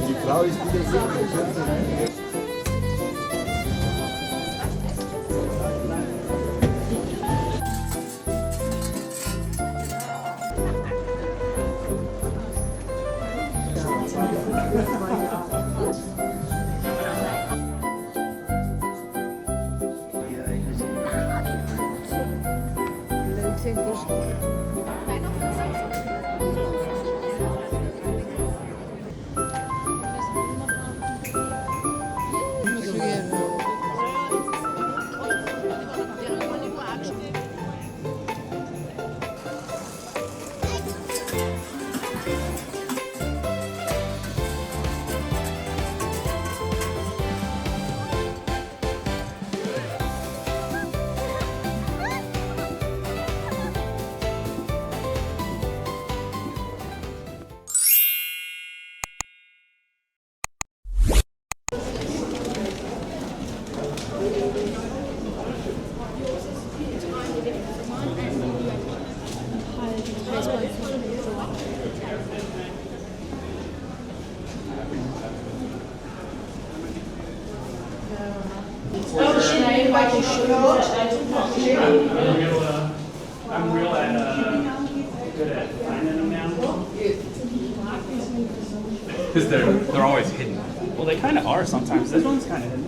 Die Frau ist wieder so. I'm real good at finding them now. Because they're always hidden. Well, they kind of are sometimes. This one's kind of hidden.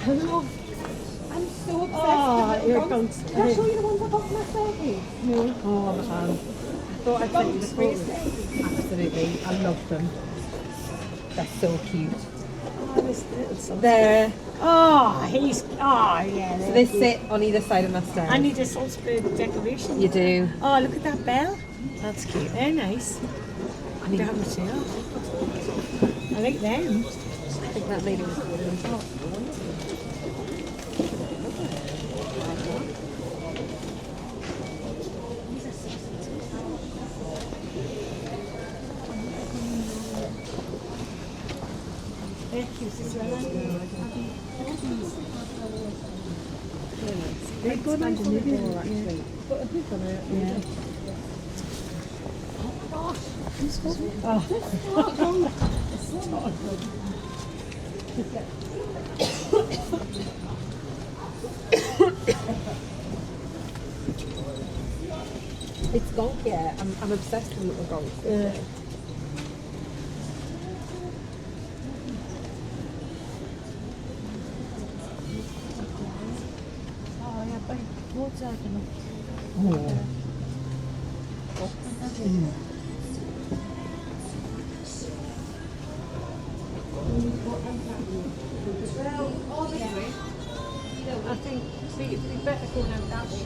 Hello. I'm so obsessed with little dogs. Did I show you the ones I got for my birthday? No. Oh, man. I thought I'd sent you the photos. Absolutely. I love them. They're so cute. Oh, this little something. They're... Oh, he's. Oh, yeah. So they sit on either side of my stairs. I need a Salzburg decoration. You do. Oh, look at that bell. That's cute. They're nice. I need Damn it, I like them. I think that lady was good on top. They're cute as well. They're good on the wall, actually. Put a hook on it. Yeah. It's gonk, yeah. I'm obsessed with little gonks. Yeah. Oh, ja, bij Noordzaken nog. I think it'd be better going out that way.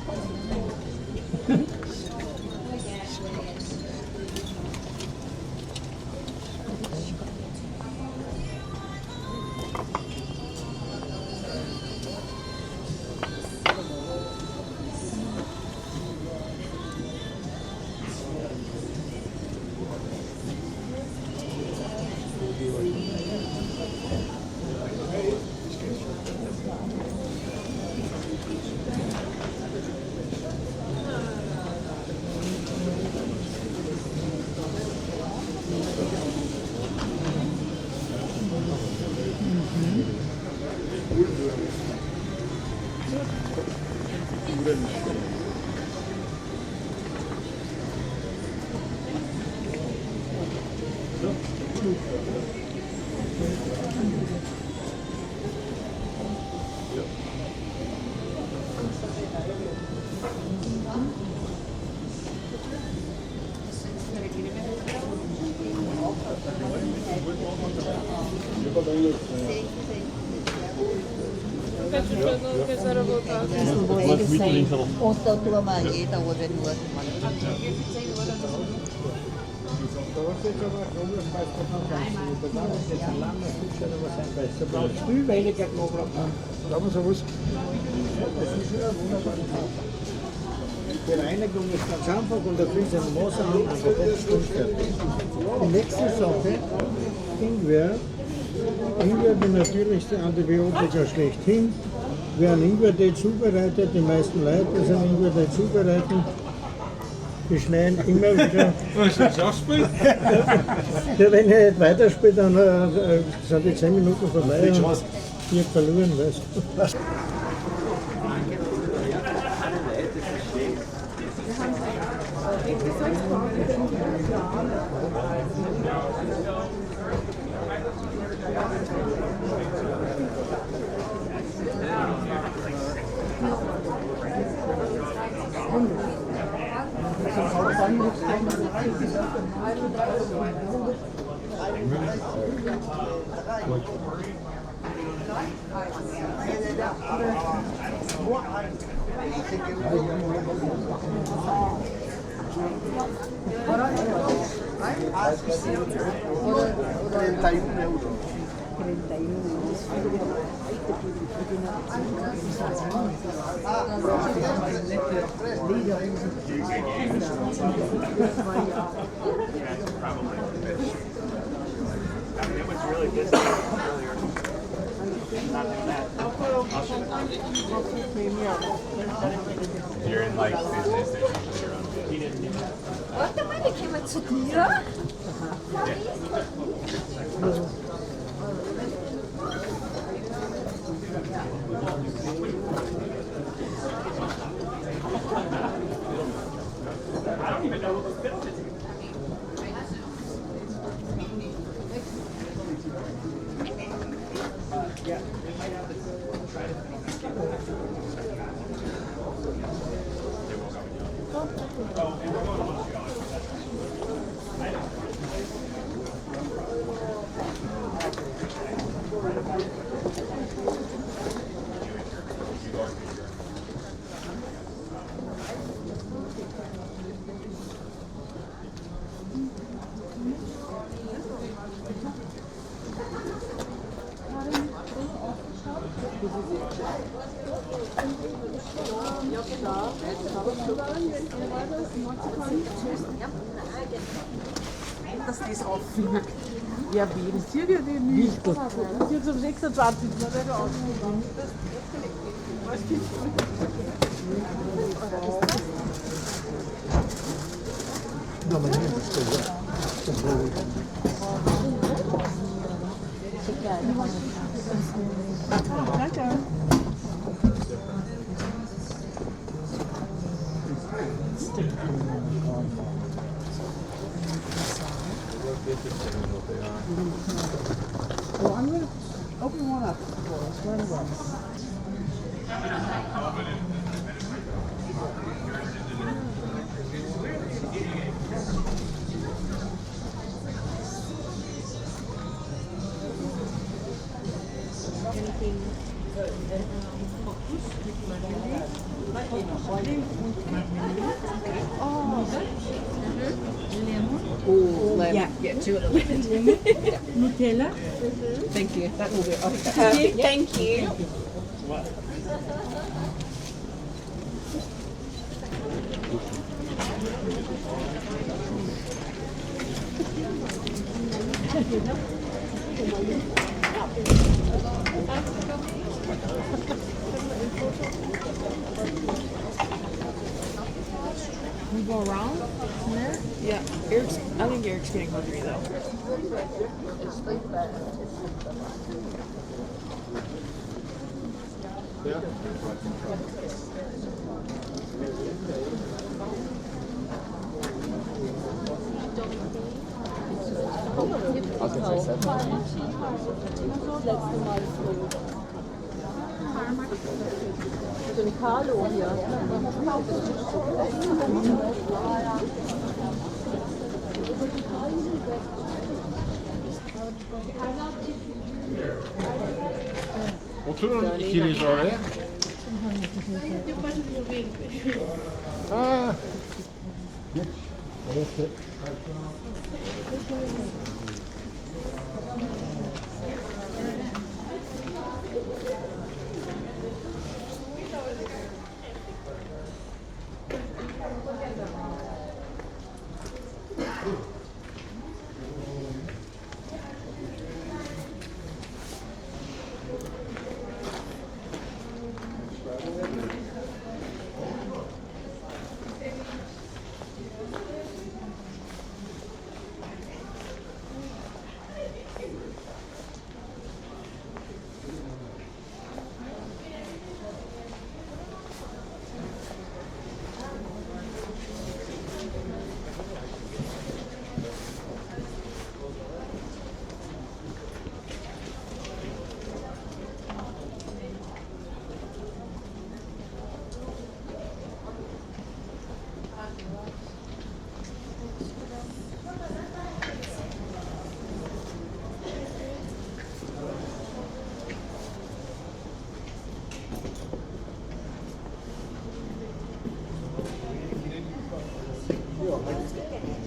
Otto tuo magita vuode due. Da was jetzt aber, glaube ich, weiß ich noch ganz viel. Da war es jetzt ein langer Fisch, aber sein besser. Da braucht viel weniger Knoblauch. Da haben wir sowas. Das ist schon eine wunderbare Sache. Die Reinigung ist ganz einfach und da kriegst du ein Wasser an, einfach ganz fertig. Die nächste Sache, Ingwer. Ingwer, die natürlichste Antibiotika schlechthin. Wer einen Ingwer-Tee zubereitet, die meisten Leute, die einen Ingwer-Tee zubereiten, die schneiden immer wieder. Was ist das Spiel? Ja, wenn er nicht weiterspielt, dann sind die 10 Minuten vorbei und wird verloren, weißt du. It was really busy earlier. Not doing that. You're in like business, there's usually your own business. Guarda mai che mazzo tira? I don't even know who filmed it. Das ist offen. Ja, wie? Das hier geht nicht. Das hier zum 26. Mal ausgegangen. Was gibt's? Danke. Well, I'm going to open one up for us right away. Oh, lemon. Yeah, two of the lemons. Nutella. Thank you. That will be okay. Thank you. We go around from there. Yeah, I think Eric's getting hungry though. So eine Carlo hier. 5,000원 길이 좋아해? 아, 이렇게.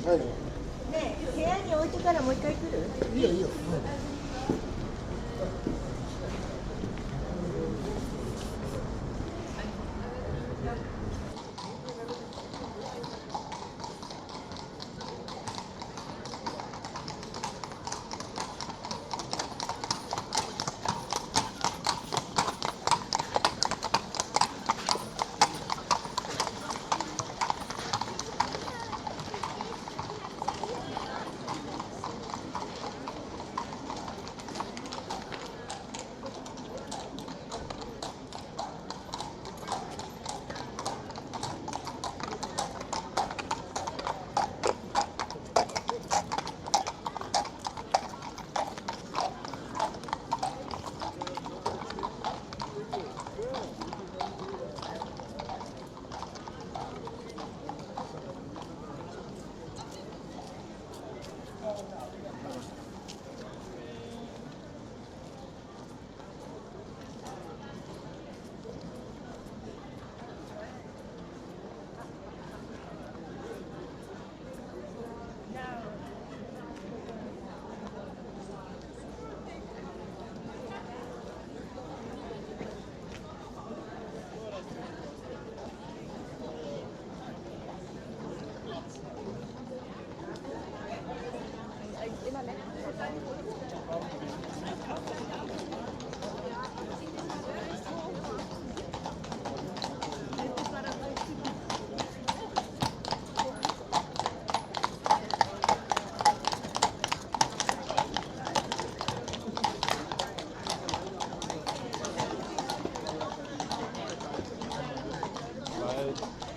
ねえ部屋に置いてからもう一回来る？いいよいいよ。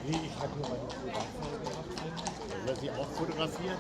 Nee, ich habe nur meine Privatfrau gehabt. Will sie auch fotografieren?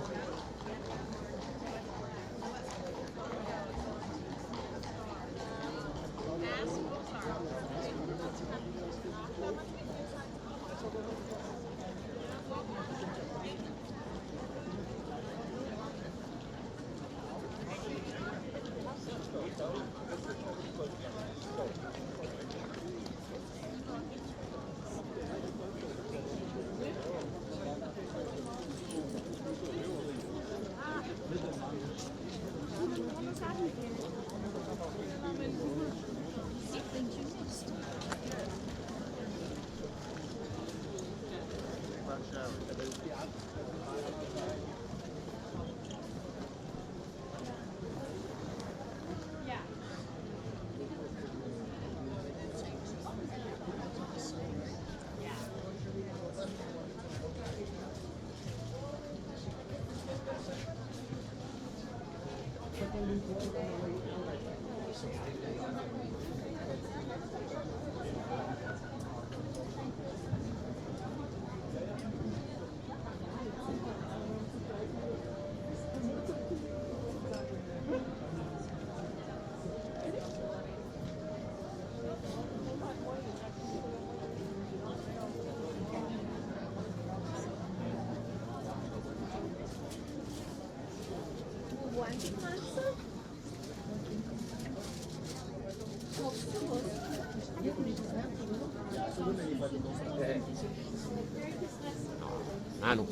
Manu,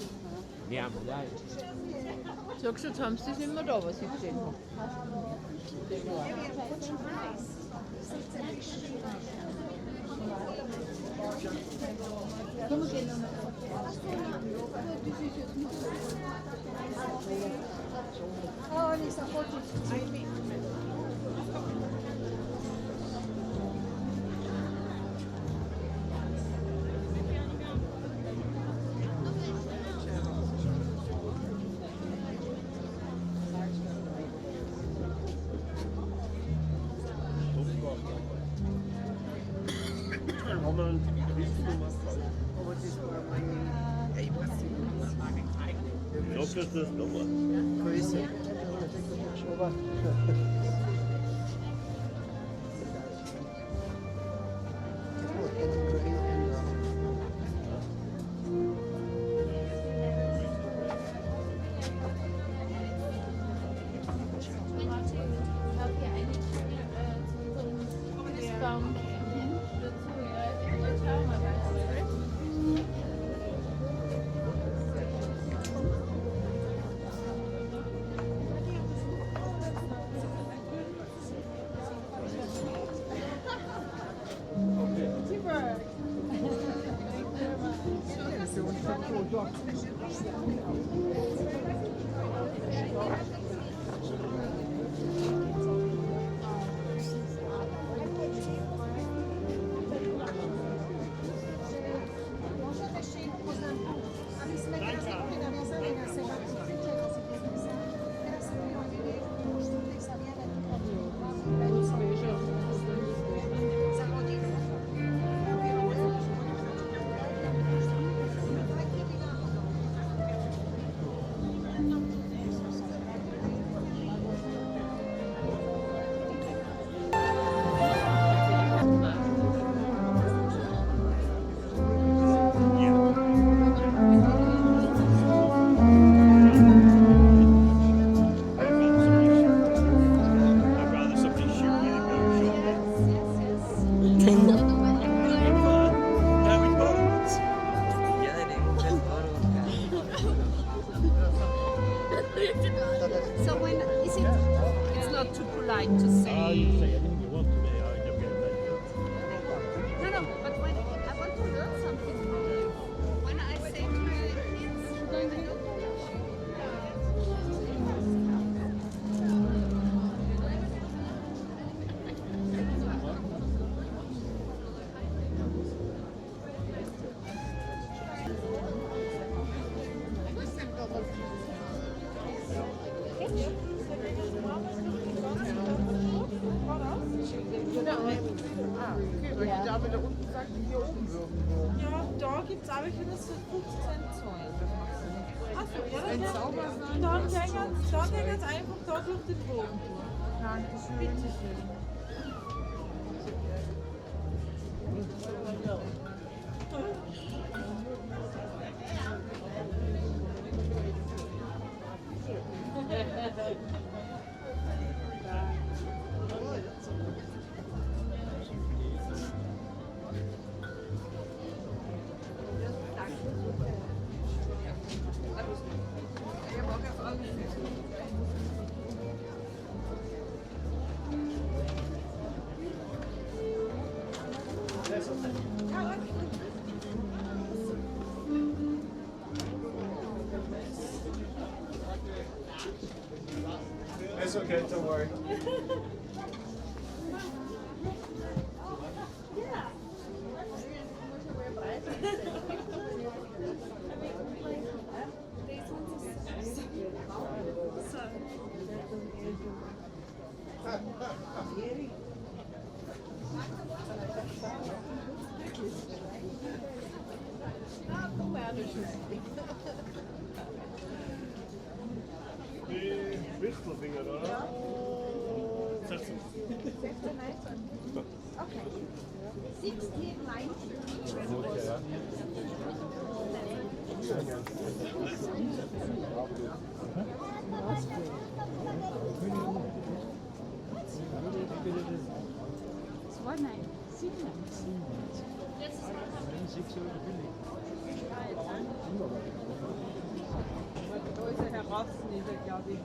andiamo, dai. Sag schon, jetzt haben sie es nicht mehr da, was ich gesehen habe. Look at this number. Grüße. I'd rather somebody shoot me than go shoot me. Having boats. So when is it? It's not too polite to You say. say anything you want to me, I never get it. No, but when I want to learn something from you, when I say to you, it's going to do. Ja, da gibt es auch welche, das für 15 Zoll. Achso, ja, dann gehen Sie einfach da durch den Bogen durch. Dankeschön. Bitteschön. It's okay, don't worry. Die Wichtelfinger, oder? 16. 16, 19. It's what name? Da ist ein Herausnehmen, glaube ich.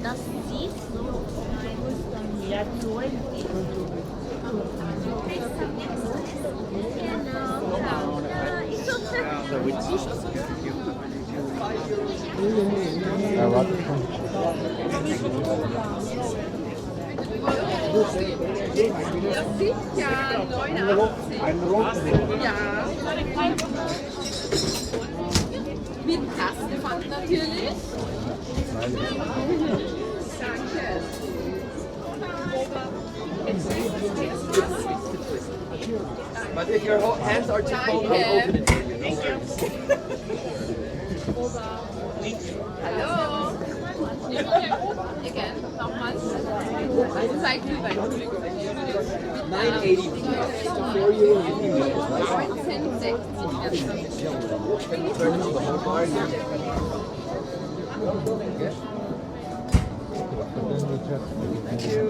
Das siehst du, dann ja zahlen. Ja, warte. Ja, sicher, 89. Ein roten. Ja. Mit Kastenpfand natürlich. Danke. But if your hands are too cold, I'll open it for you. Hallo. Again, nochmal. Zeig Glühwein, Entschuldigung. 980 for you. 1960. Can you turn it to the whole bar? Thank you.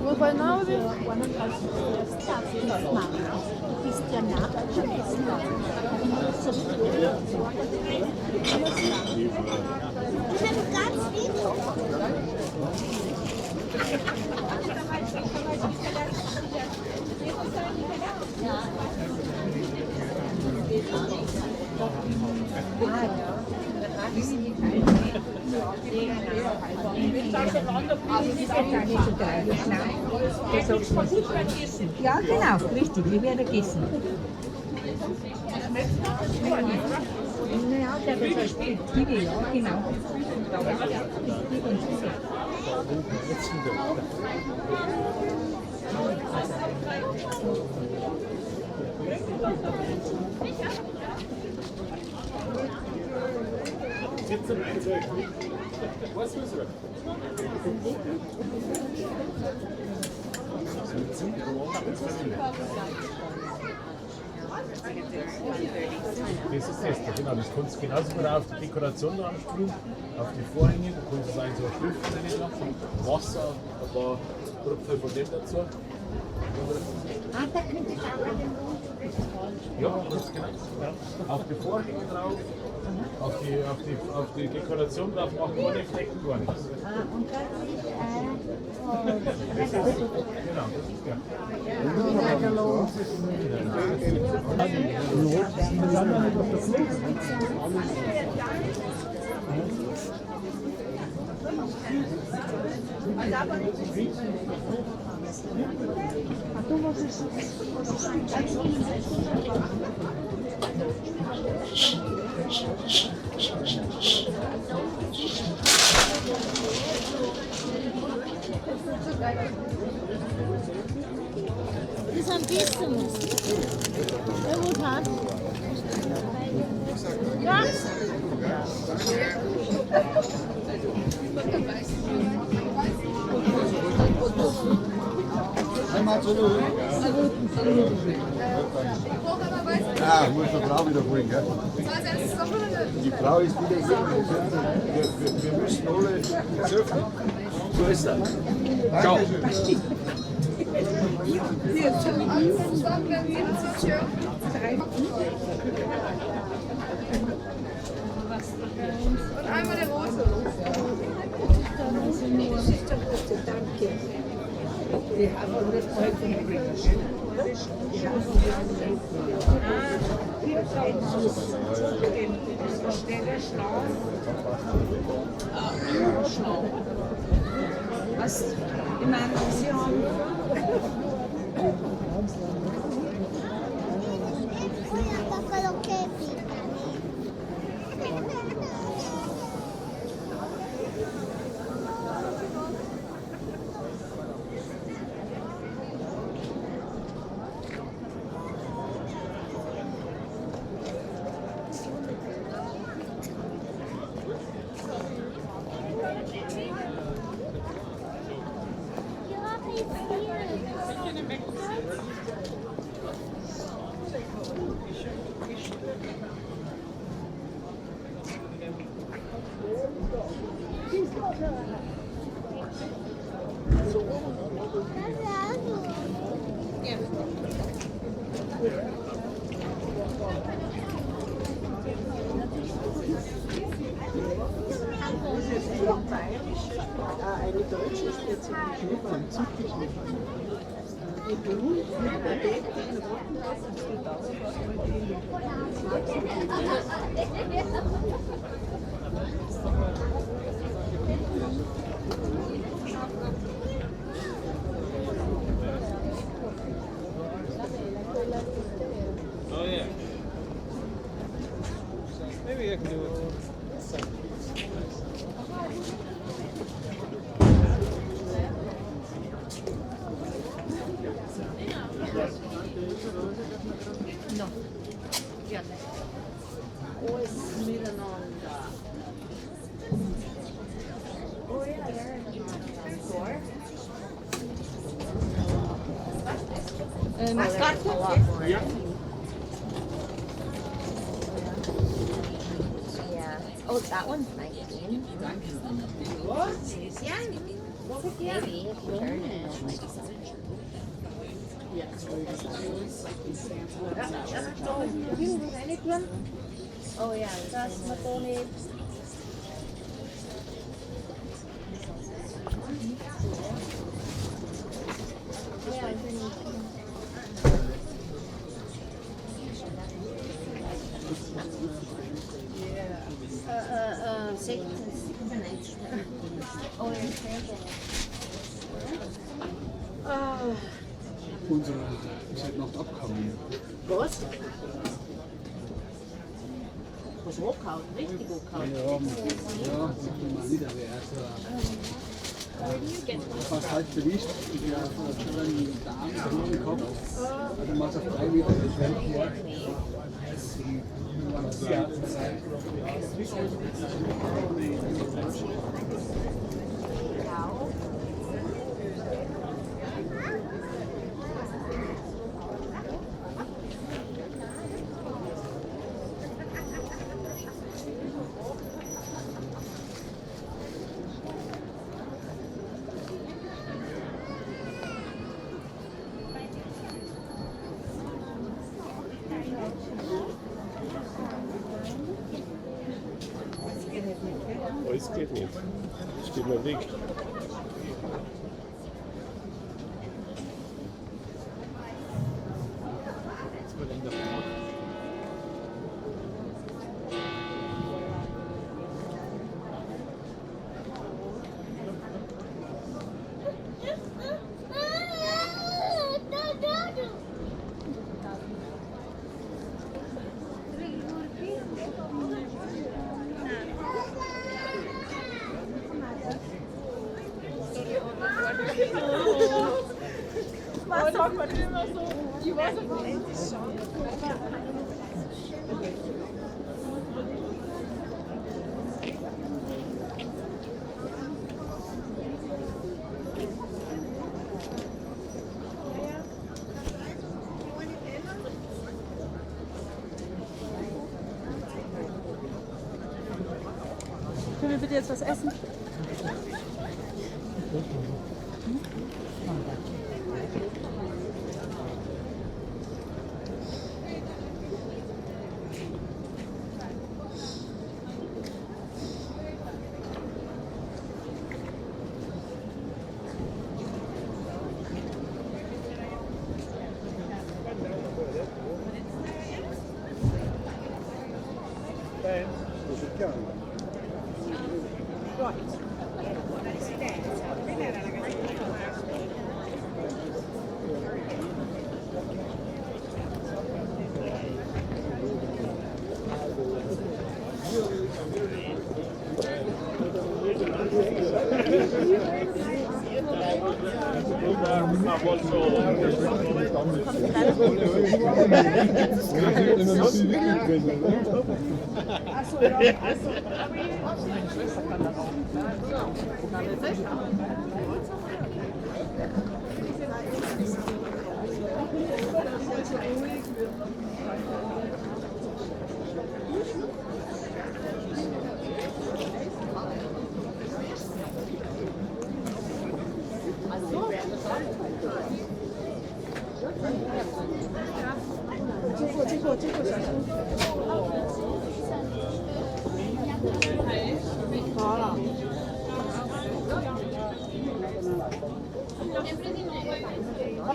Wobei Name? Du bist ja nach Ja, genau, richtig, wir werden essen. Naja, der wird ein Spiel, Kiwi, ja, genau. Das ist das, genau. Das kannst du genauso gut auf die Dekoration da anspielen, auf die Vorhänge. Da kannst du sagen, so ein Stift reinlassen, Wasser, ein paar Tröpfchen von dem dazu. Ah, da könnte ich auch an den Ja, ganz genau. Ja. Auf die Vorhänge drauf, auf die Dekoration drauf machen ohne Flecken gar nichts. und das ist, Genau, das ist ja. Das ist ein bisschen. Ja, gut, Mann. Ja. Ah, muss die Frau wieder holen, gell? Die Frau ist wieder hier. Wir müssen alle surfen. So ist das. Ciao. Und einmal der Rose. Danke. Die haben das heute mitgebracht. Was? Ich meine, Sie haben... Eine Deutsche ist jetzt Oh yeah. Maybe I can do it. No. Fíjate. Pues mira, no. Más cartas? Yeah. Oh, that one's 19. What? Yeah. Maybe if you turn it. Oh yeah, that's Matoni. Yeah, I've been. 6 minutes. Oh, you're cramping. Unsere ist halt noch abgekommen. Was? Was hochgehauen? Richtig hochgehauen. Ja, mal wieder, wer fast halb bewischt. Ich habe einen Darm im Kopf. Also man auf 3 Meter getrennt hier. Ja. Alles geht nicht. Steht mir im Weg. Was sagt man immer so? Ich weiß nicht. Können wir bitte jetzt was essen?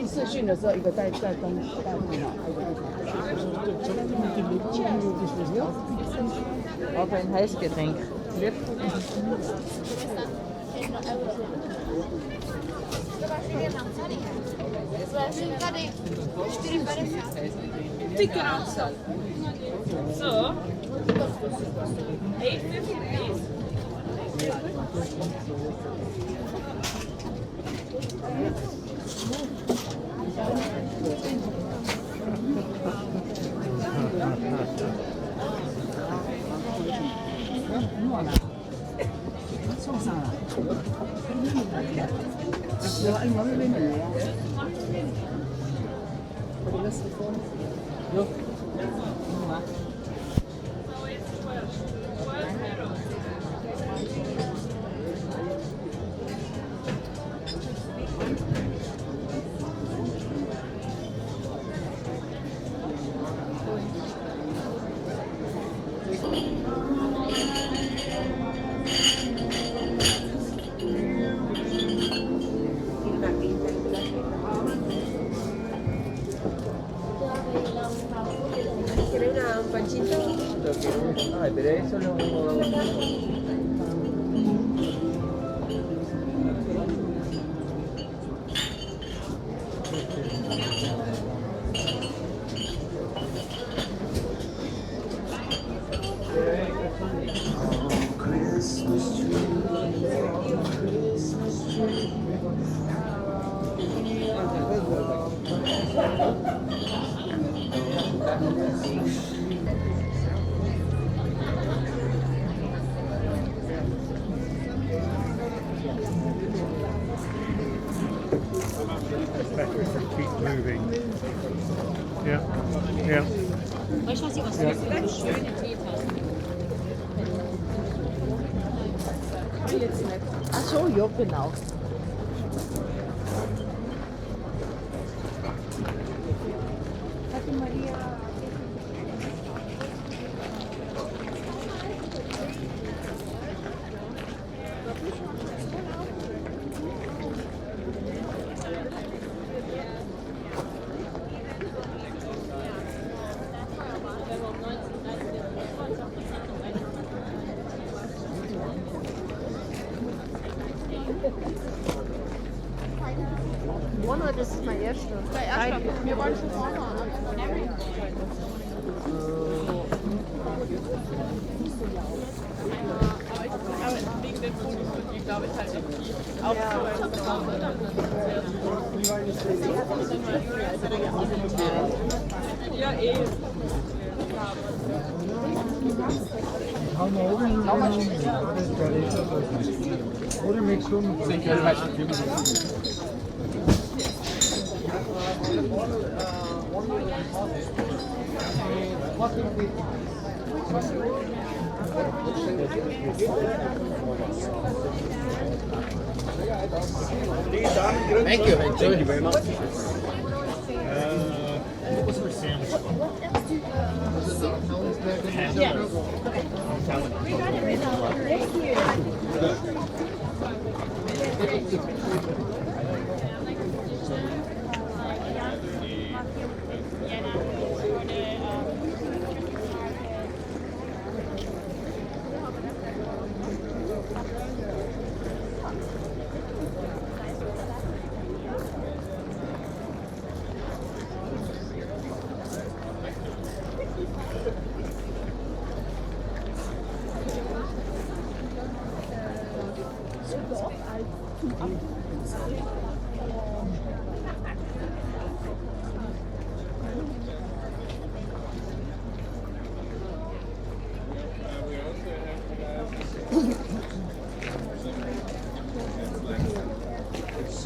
视讯的时候，一个在东北，Ook een huisgedenk. Ticker aanstel. Zo. 850 please. ¿Quieres un panchito? Ay, pero eso no... Better if we keep moving. Yeah, yeah. Ach so, ja, genau. Wunder, das ist mein erster. Wir wollen schon vorne. Aber wegen den Fotos wird die, glaube ich, halt irgendwie Ja, eh. Oder mit so einem Thank you. Thank you very much.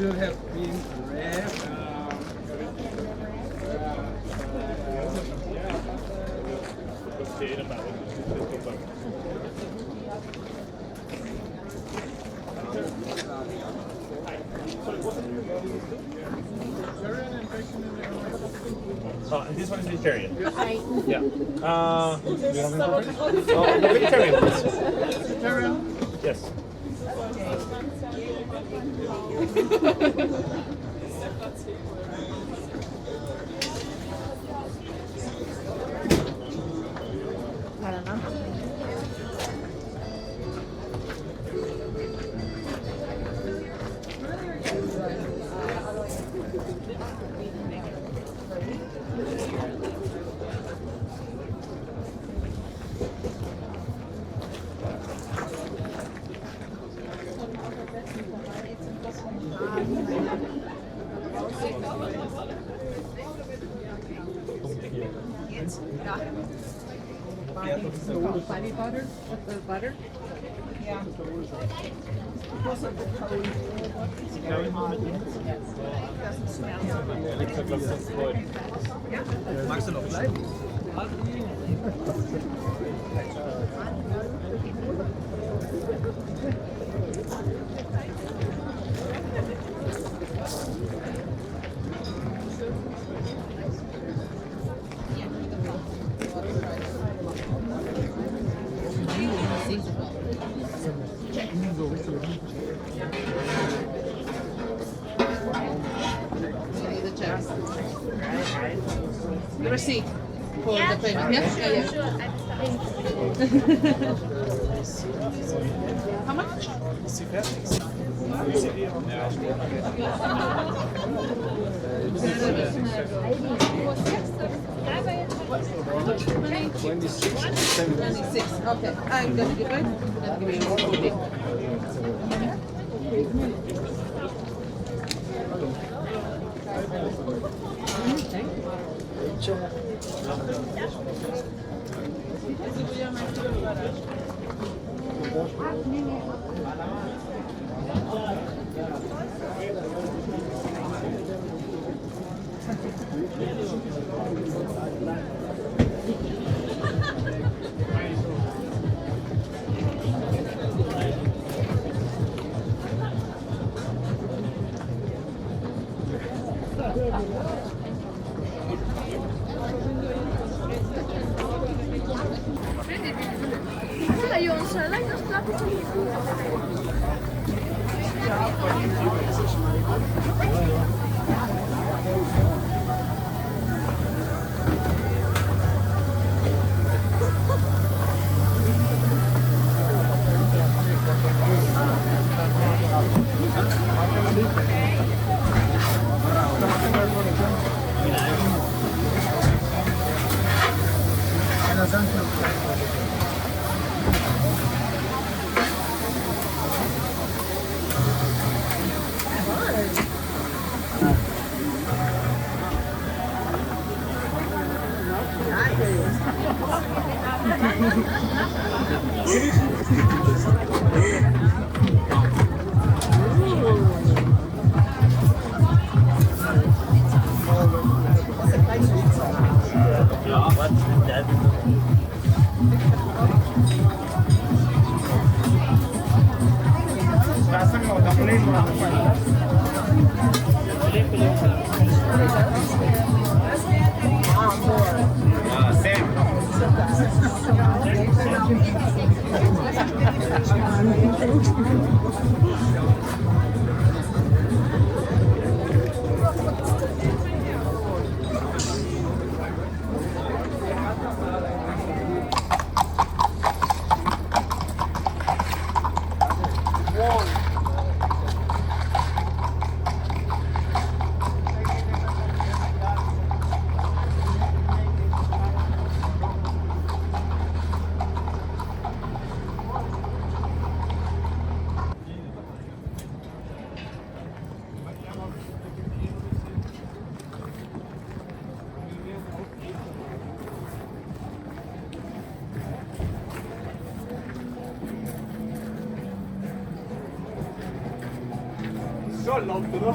should have been red. Oh, and this one is vegetarian. Yeah. The vegetarian, please. Vegetarian? Yes. Funny butter with the butter. Magst du noch bleiben? The receipt for the payment. Yes? Yeah. How much? $26. Okay. I'm going to give it. Give me more food. schon Land, oder?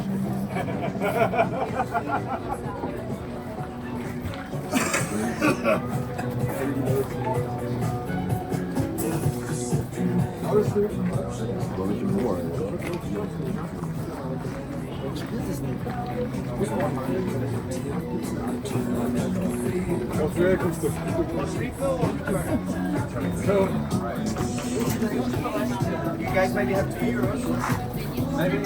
You guys maybe have €2. Maybe.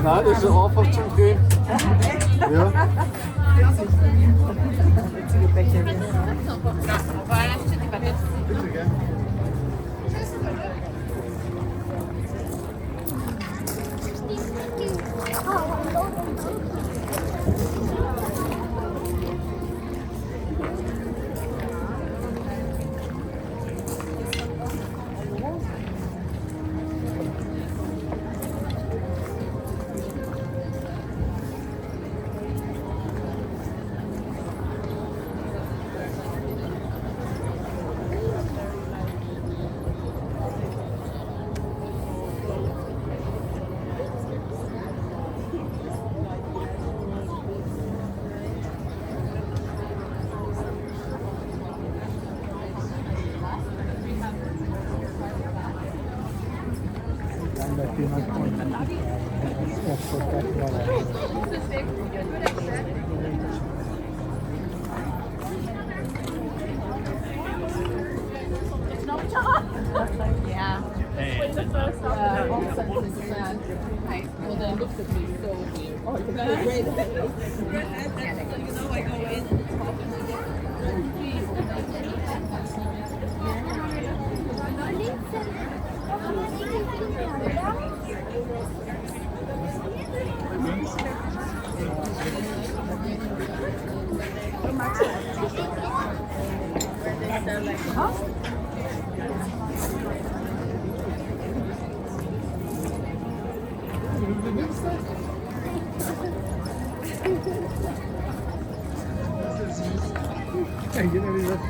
Nein, das ist einfach zum Gehen. Ja. Bitte, gell? Yeah. All of a sudden this man, well, they looked at me so weird. Oh, you're great. I go in.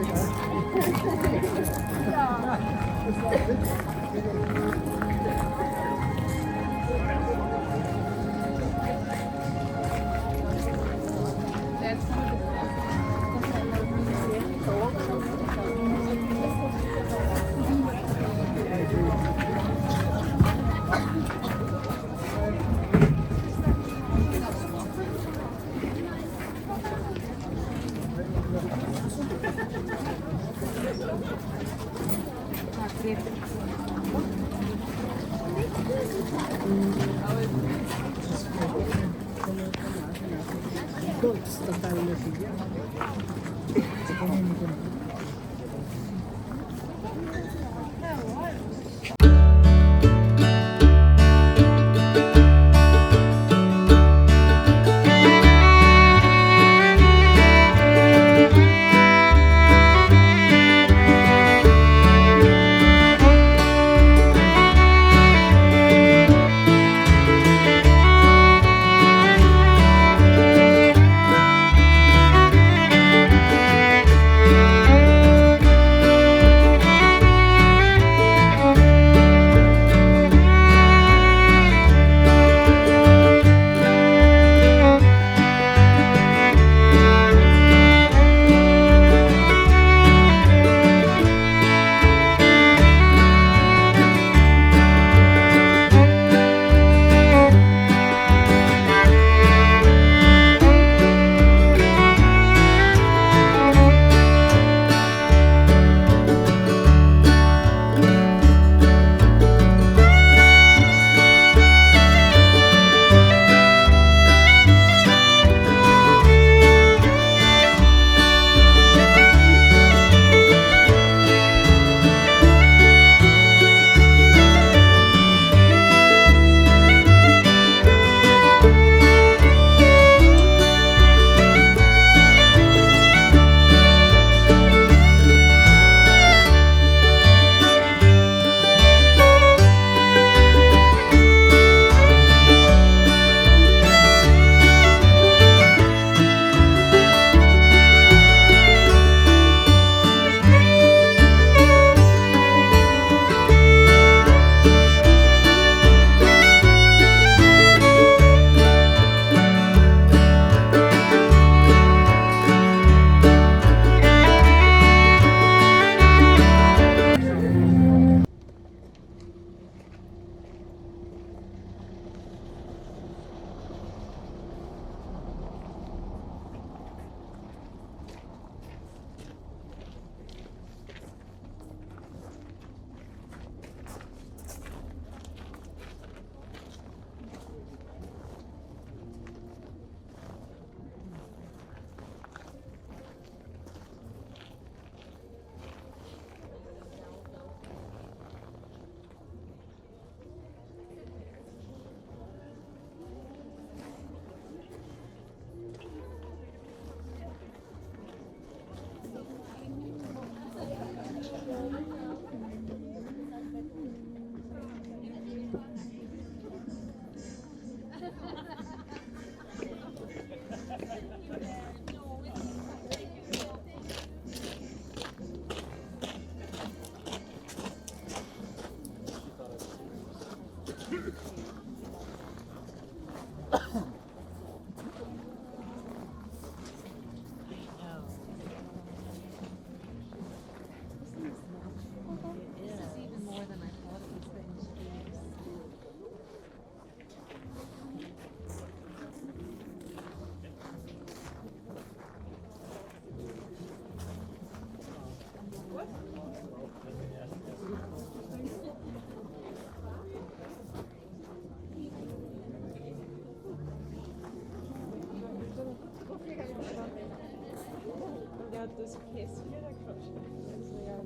das Kästchen da gequatscht. Also ja,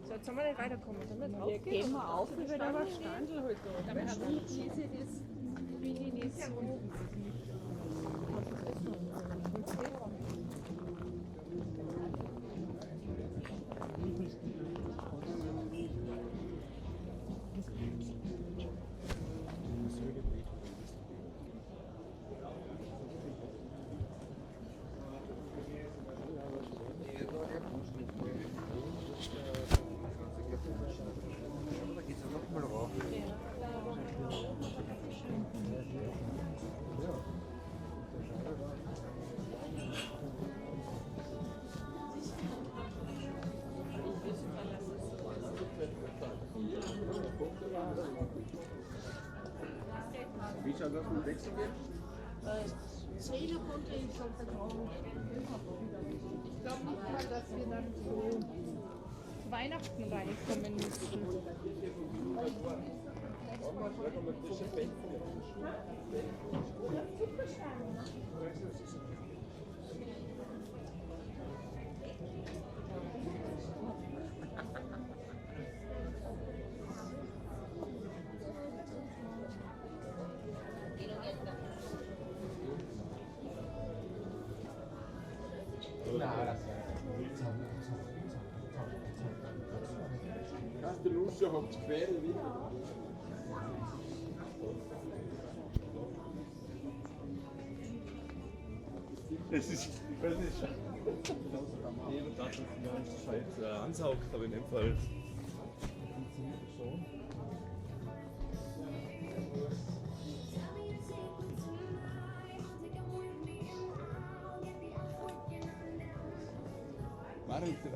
so, jetzt haben wir nicht weiterkommen. Dann wir drauf gehen wir auf, wie wir da was Standel halt da. Aber wie ist das? Bin ich nicht so. Da geht's ja noch mal rauf. Wie schaut das mit Wechsel geht? Zähne konnte ich schon vertrauen. Ich glaube nicht mal, dass wir dann so zu Weihnachten reinkommen müssen. Kannst du Lust haben, zu quälen wieder? Das ist jeder Tag ansaugt, aber in dem Fall. Warum ist das?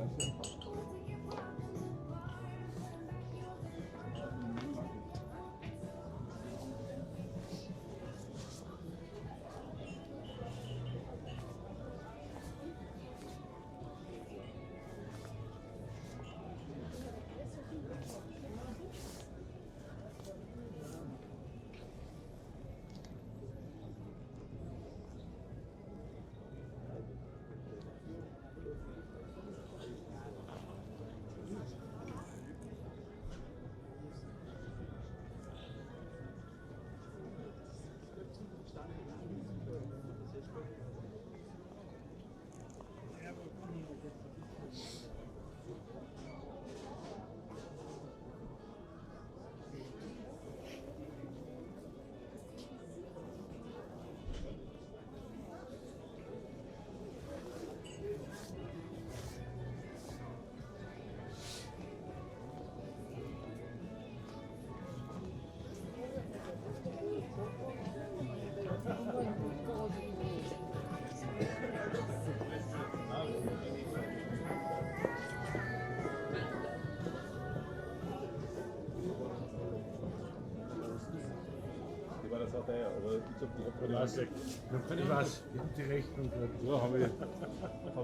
War das auch der, aber ich glaube, ich habe keine Also, dann kann ich was. Ich habe die Rechnung gerade. Ja, habe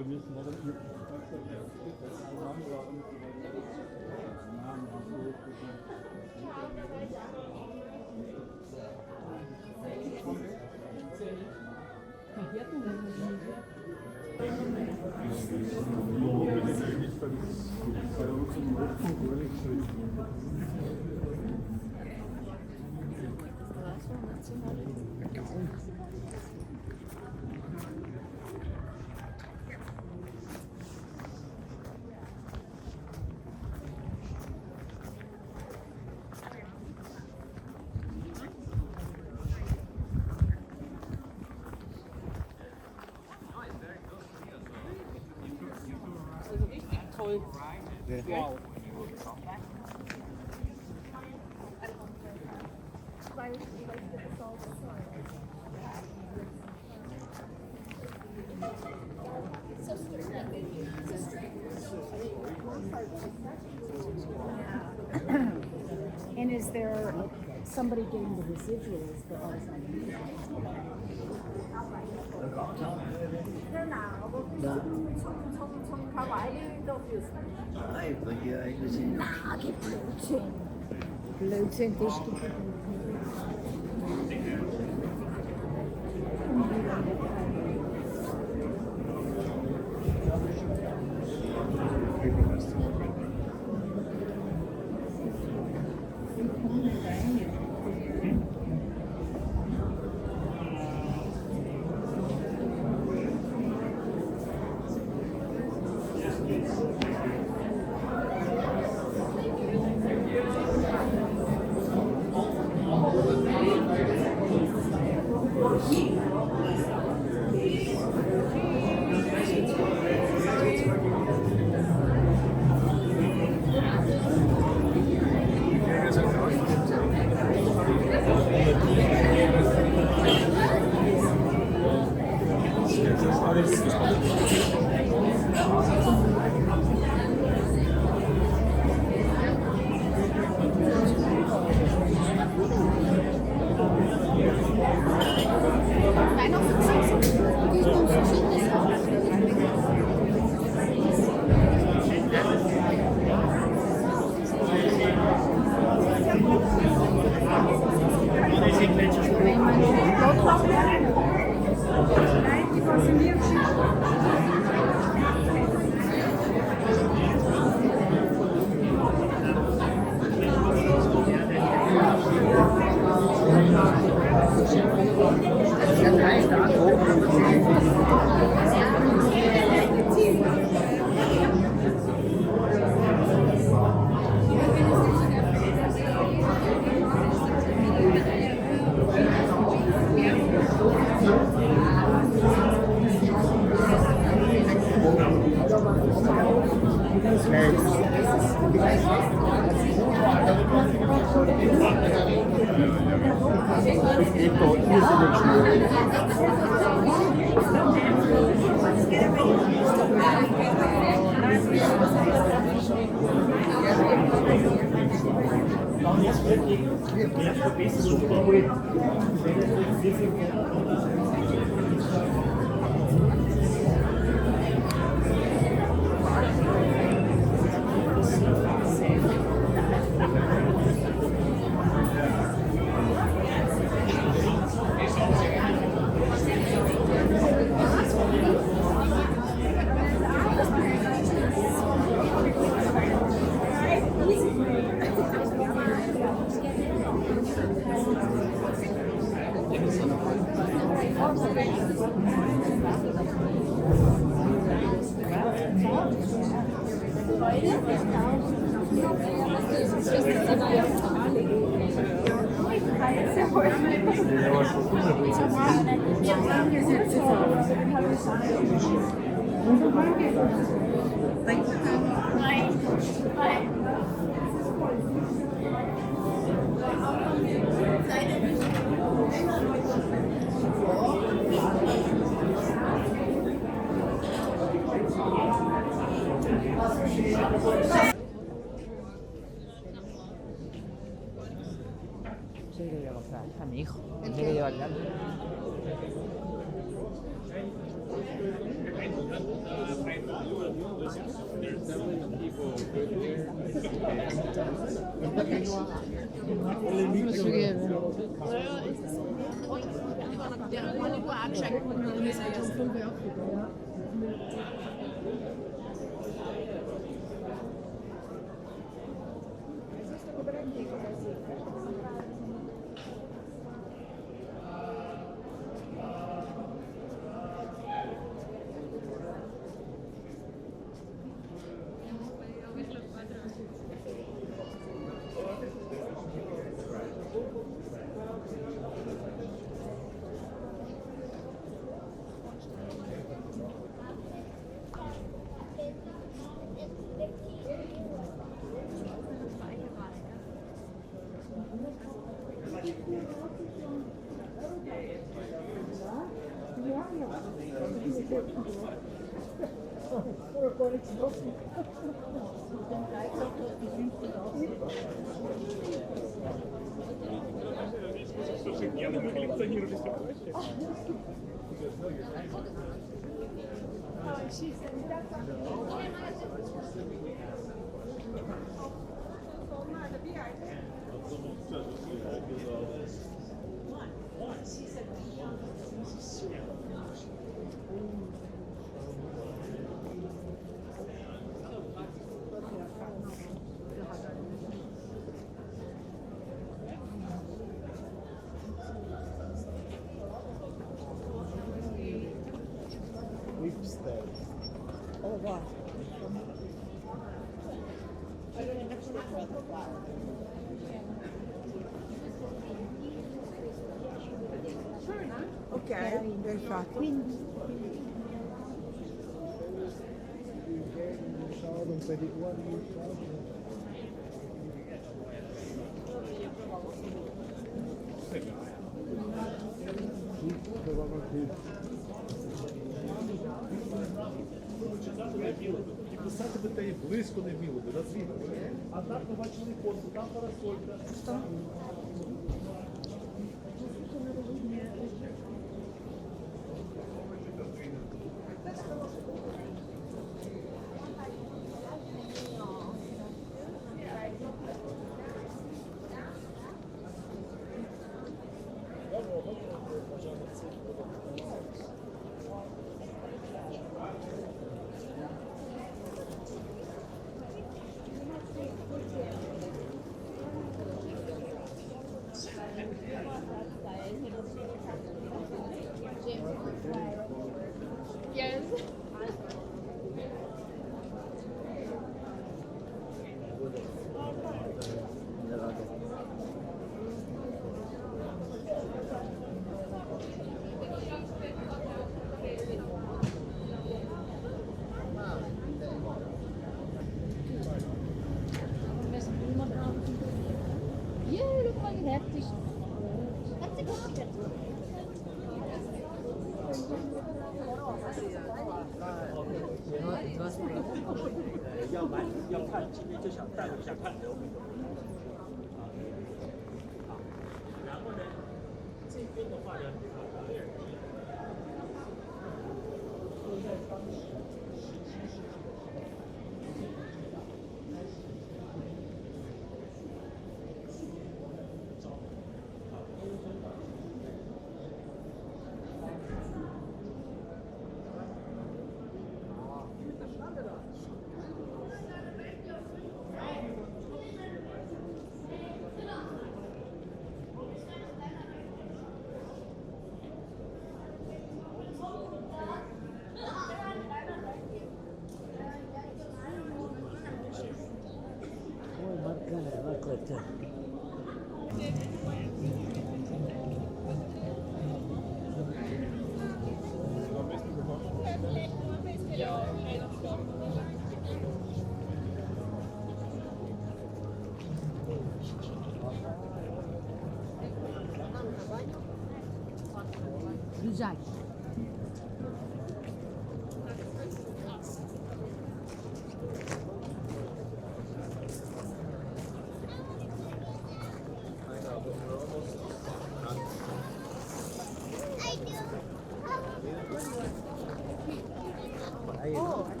ich müssen noch nicht. Also richtig toll. Wow. And is there somebody getting the residuals for all Blödsinn, das gibt Sí, que voy a comprar a mi hijo. Tiene que llevar ya. Ok, perfetto. І писати би те близько не вміло би, розвідати. А так ми бачили іконку, там парасолька. Yes. Ja, das war heftig. Hat sie gut gesetzt.要看，今天就想带我一下看流。然后呢，这边的话呢，Güzel.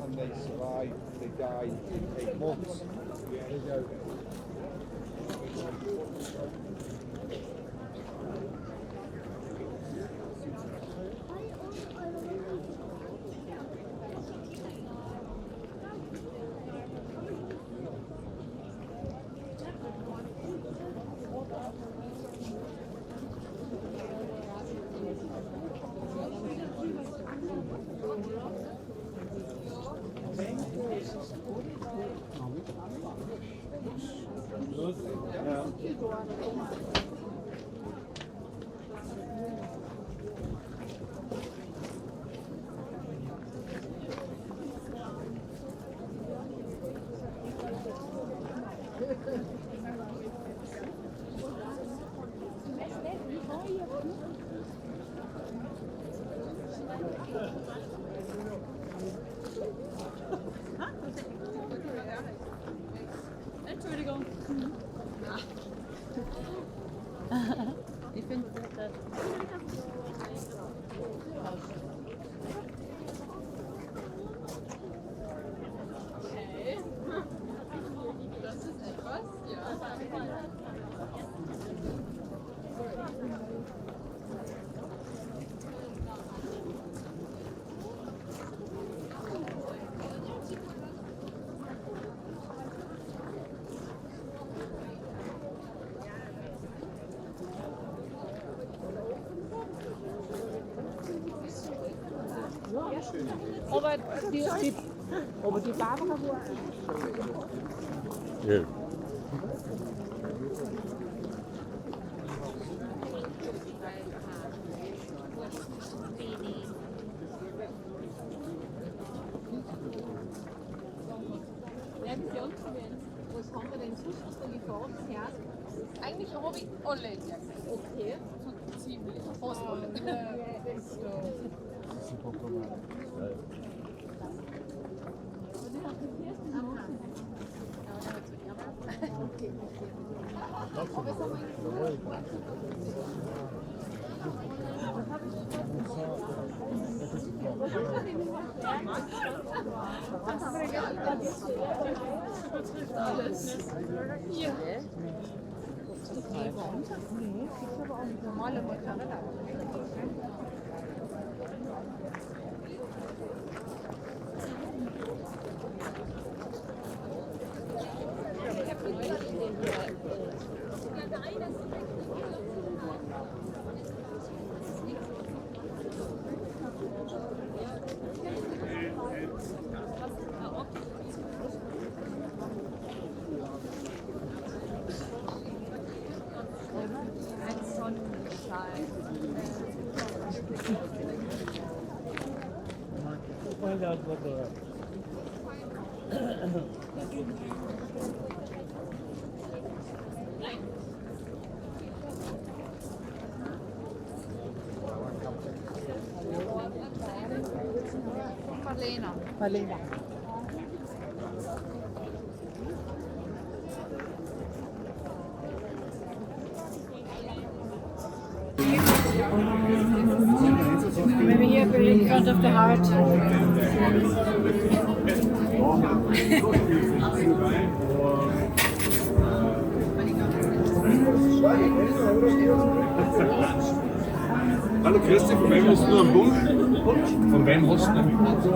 And they survived, they died in 8 months. There you go. Entschuldigung. Ich finde das. Okay. Das ist etwas, ja. Aber die Barbara war. Ja. Was haben wir denn sonst von gefahren? Eigentlich habe ich alle gesagt. Okay. So ziemlich. Fast alle. Alles. Hier. Nee, ich habe auch nicht normale Mozzarella. Find out what the Marlena. Maybe here in front of the heart. Hallo Christi, von wem hast du einen Punsch? Von wem hast du einen Punsch?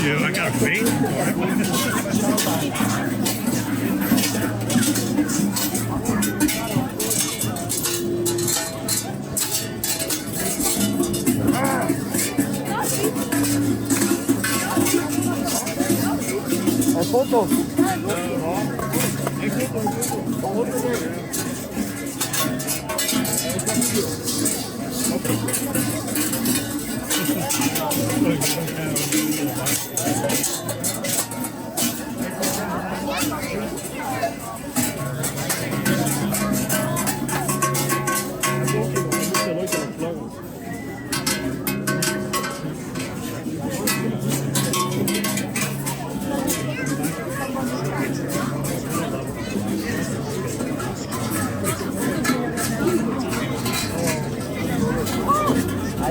I got a face for it. Foto.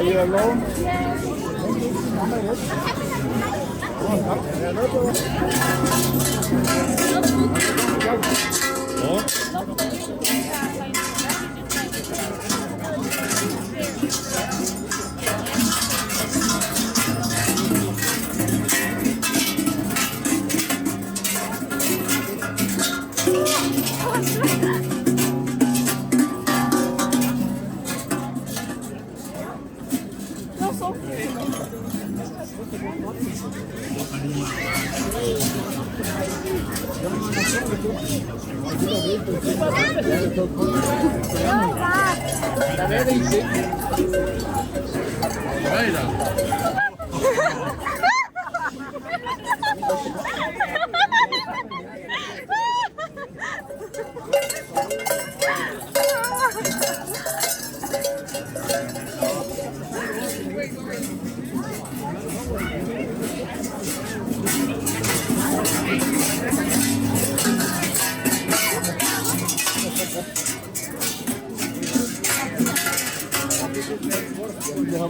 Are you alone? Ja,